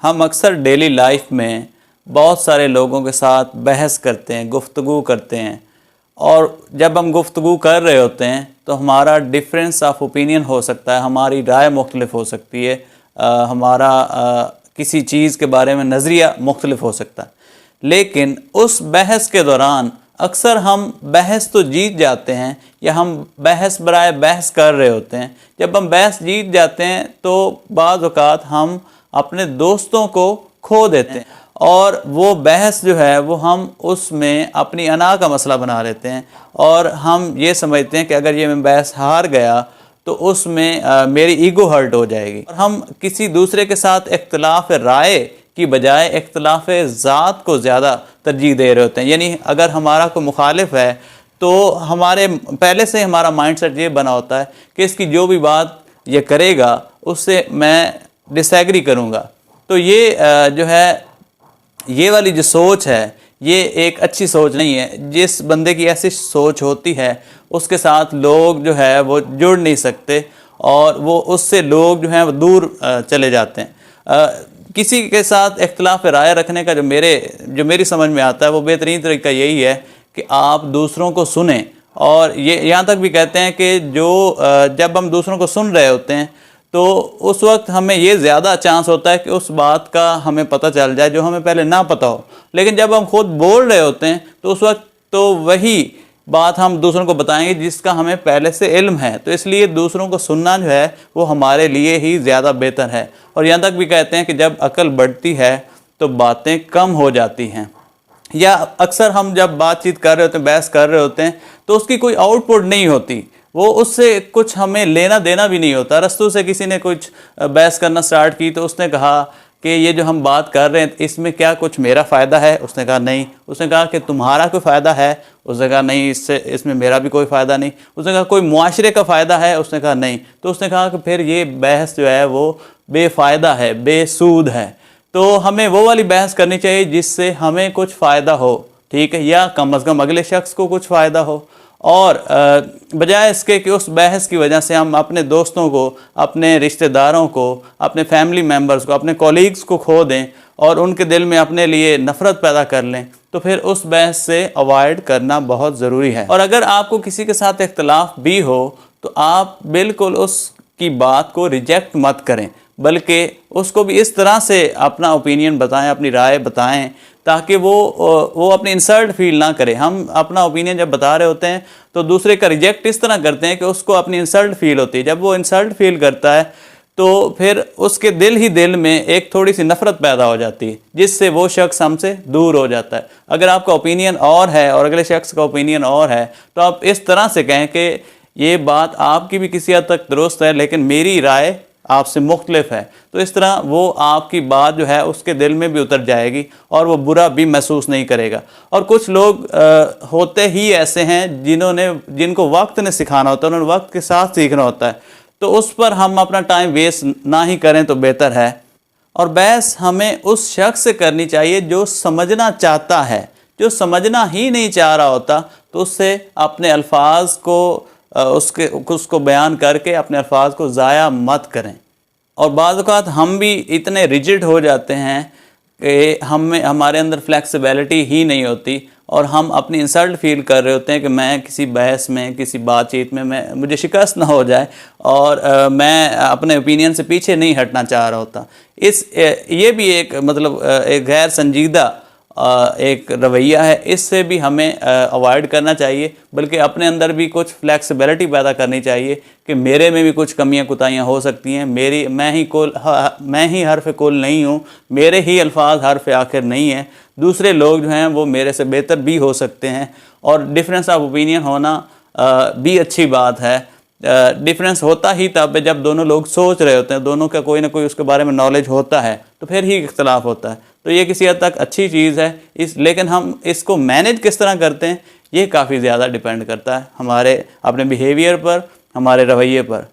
ہم اکثر daily life میں بہت سارے لوگوں کے ساتھ بحث کرتے ہیں، گفتگو کرتے ہیں، اور جب ہم گفتگو کر رہے ہوتے ہیں تو ہمارا ڈفرینس آف اوپینین ہو سکتا ہے، ہماری رائے مختلف ہو سکتی ہے، ہمارا کسی چیز کے بارے میں نظریہ مختلف ہو سکتا ہے۔ لیکن اس بحث کے دوران اکثر ہم بحث تو جیت جاتے ہیں، یا ہم بحث برائے بحث کر رہے ہوتے ہیں۔ جب ہم بحث جیت جاتے ہیں تو بعض اوقات ہم اپنے دوستوں کو کھو دیتے ہیں، اور وہ بحث جو ہے وہ ہم اس میں اپنی انا کا مسئلہ بنا لیتے ہیں، اور ہم یہ سمجھتے ہیں کہ اگر یہ میں بحث ہار گیا تو اس میں میری ایگو ہرٹ ہو جائے گی، اور ہم کسی دوسرے کے ساتھ اختلاف رائے کی بجائے اختلاف ذات کو زیادہ ترجیح دے رہے ہوتے ہیں۔ یعنی اگر ہمارا کوئی مخالف ہے تو ہمارے پہلے سے ہمارا مائنڈ سیٹ یہ بنا ہوتا ہے کہ اس کی جو بھی بات یہ کرے گا اس سے میں ڈس ایگری کروں گا۔ تو یہ جو ہے، یہ والی جو سوچ ہے یہ ایک اچھی سوچ نہیں ہے۔ جس بندے کی ایسی سوچ ہوتی ہے اس کے ساتھ لوگ جو ہے وہ جڑ نہیں سکتے، اور وہ اس سے لوگ جو ہیں وہ دور چلے جاتے ہیں۔ کسی کے ساتھ اختلاف رائے رکھنے کا جو میری سمجھ میں آتا ہے وہ بہترین طریقہ یہی ہے کہ آپ دوسروں کو سنیں، اور یہ یہاں تک بھی کہتے ہیں کہ جب ہم دوسروں کو سن رہے ہوتے ہیں تو اس وقت ہمیں یہ زیادہ چانس ہوتا ہے کہ اس بات کا ہمیں پتہ چل جائے جو ہمیں پہلے نہ پتہ ہو۔ لیکن جب ہم خود بول رہے ہوتے ہیں تو اس وقت تو وہی بات ہم دوسروں کو بتائیں گے جس کا ہمیں پہلے سے علم ہے، تو اس لیے دوسروں کو سننا جو ہے وہ ہمارے لیے ہی زیادہ بہتر ہے۔ اور یہاں تک بھی کہتے ہیں کہ جب عقل بڑھتی ہے تو باتیں کم ہو جاتی ہیں، یا اکثر ہم جب بات چیت کر رہے ہوتے ہیں، بحث کر رہے ہوتے ہیں تو اس کی کوئی آؤٹ پٹ نہیں ہوتی، وہ اس سے کچھ ہمیں لینا دینا بھی نہیں ہوتا۔ رستوں سے کسی نے کچھ بحث کرنا سٹارٹ کی تو اس نے کہا کہ یہ جو ہم بات کر رہے ہیں اس میں کیا کچھ میرا فائدہ ہے؟ اس نے کہا نہیں۔ اس نے کہا کہ تمہارا کوئی فائدہ ہے؟ اس نے کہا نہیں، اس میں میرا بھی کوئی فائدہ نہیں۔ اس نے کہا کوئی معاشرے کا فائدہ ہے؟ اس نے کہا نہیں۔ تو اس نے کہا کہ پھر یہ بحث جو ہے وہ بے فائدہ ہے، بے سود ہے۔ تو ہمیں وہ والی بحث کرنی چاہیے جس سے ہمیں کچھ فائدہ ہو، ٹھیک ہے، یا کم از کم اگلے شخص کو کچھ فائدہ ہو، اور بجائے اس کے کہ اس بحث کی وجہ سے ہم اپنے دوستوں کو، اپنے رشتہ داروں کو، اپنے فیملی ممبرز کو، اپنے کولیگز کو کھو دیں اور ان کے دل میں اپنے لیے نفرت پیدا کر لیں، تو پھر اس بحث سے اوائڈ کرنا بہت ضروری ہے۔ اور اگر آپ کو کسی کے ساتھ اختلاف بھی ہو تو آپ بالکل اس کی بات کو ریجیکٹ مت کریں، بلکہ اس کو بھی اس طرح سے اپنا اوپینین بتائیں، اپنی رائے بتائیں تاکہ وہ اپنی انسلٹ فیل نہ کرے۔ ہم اپنا اوپینین جب بتا رہے ہوتے ہیں تو دوسرے کا ریجیکٹ اس طرح کرتے ہیں کہ اس کو اپنی انسلٹ فیل ہوتی ہے۔ جب وہ انسلٹ فیل کرتا ہے تو پھر اس کے دل میں ایک تھوڑی سی نفرت پیدا ہو جاتی ہے، جس سے وہ شخص ہم سے دور ہو جاتا ہے۔ اگر آپ کا اوپینین اور ہے اور اگلے شخص کا اوپینین اور ہے تو آپ اس طرح سے کہیں کہ یہ بات آپ کی بھی کسی حد تک درست ہے لیکن میری رائے آپ سے مختلف ہے، تو اس طرح وہ آپ کی بات جو ہے اس کے دل میں بھی اتر جائے گی اور وہ برا بھی محسوس نہیں کرے گا۔ اور کچھ لوگ ہوتے ہی ایسے ہیں جن کو وقت نے سکھانا ہوتا ہے، انہوں نے وقت کے ساتھ سیکھنا ہوتا ہے، تو اس پر ہم اپنا ٹائم ویسٹ نہ ہی کریں تو بہتر ہے۔ اور بحث ہمیں اس شخص سے کرنی چاہیے جو سمجھنا چاہتا ہے۔ جو سمجھنا ہی نہیں چاہ رہا ہوتا تو اس سے اپنے الفاظ کو اس کو بیان کر کے اپنے الفاظ کو ضائع مت کریں۔ اور بعض اوقات ہم بھی اتنے ریجڈ ہو جاتے ہیں کہ ہمارے اندر فلیکسیبلٹی ہی نہیں ہوتی، اور ہم اپنی انسلٹ فیل کر رہے ہوتے ہیں کہ میں کسی بحث میں، کسی بات چیت میں مجھے شکست نہ ہو جائے، اور میں اپنے اوپینین سے پیچھے نہیں ہٹنا چاہ رہا ہوتا۔ یہ بھی ایک ایک غیر سنجیدہ ایک رویہ ہے، اس سے بھی ہمیں اوائڈ کرنا چاہیے، بلکہ اپنے اندر بھی کچھ فلیکسیبلٹی پیدا کرنی چاہیے کہ میرے میں بھی کچھ کمیاں کوتاہیاں ہو سکتی ہیں، میں ہی حرف کل نہیں ہوں، میرے ہی الفاظ حرف آخر نہیں ہیں، دوسرے لوگ جو ہیں وہ میرے سے بہتر بھی ہو سکتے ہیں، اور ڈفرینس آف اوپینین ہونا بھی اچھی بات ہے۔ ڈفرینس ہوتا ہی تب ہے جب دونوں لوگ سوچ رہے ہوتے ہیں، دونوں کا کوئی نہ کوئی اس کے بارے میں نالج ہوتا ہے، تو پھر ہی اختلاف ہوتا ہے۔ تو یہ کسی حد تک اچھی چیز ہے، لیکن ہم اس کو مینیج کس طرح کرتے ہیں یہ کافی زیادہ ڈیپینڈ کرتا ہے ہمارے اپنے بیہیویئر پر، ہمارے رویے پر۔